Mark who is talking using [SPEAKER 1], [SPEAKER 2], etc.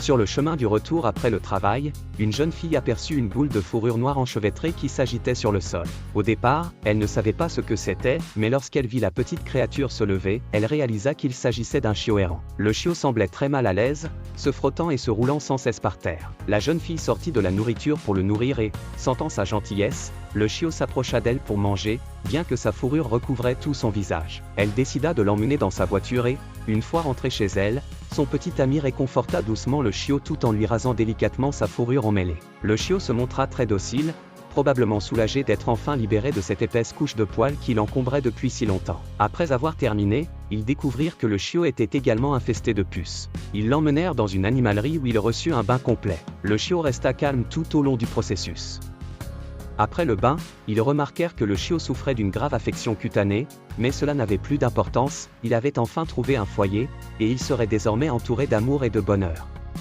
[SPEAKER 1] Sur le chemin du retour après le travail, une jeune fille aperçut une boule de fourrure noire enchevêtrée qui s'agitait sur le sol. Au départ, elle ne savait pas ce que c'était, mais lorsqu'elle vit la petite créature se lever, elle réalisa qu'il s'agissait d'un chiot errant. Le chiot semblait très mal à l'aise, se frottant et se roulant sans cesse par terre. La jeune fille sortit de la nourriture pour le nourrir et, sentant sa gentillesse, le chiot s'approcha d'elle pour manger, bien que sa fourrure recouvrait tout son visage. Elle décida de l'emmener dans sa voiture et, une fois rentrée chez elle, son petit ami réconforta doucement le chiot tout en lui rasant délicatement sa fourrure emmêlée. Le chiot se montra très docile, probablement soulagé d'être enfin libéré de cette épaisse couche de poils qui l'encombrait depuis si longtemps. Après avoir terminé, ils découvrirent que le chiot était également infesté de puces. Ils l'emmenèrent dans une animalerie où il reçut un bain complet. Le chiot resta calme tout au long du processus. Après le bain, ils remarquèrent que le chiot souffrait d'une grave affection cutanée, mais cela n'avait plus d'importance, il avait enfin trouvé un foyer, et il serait désormais entouré d'amour et de bonheur.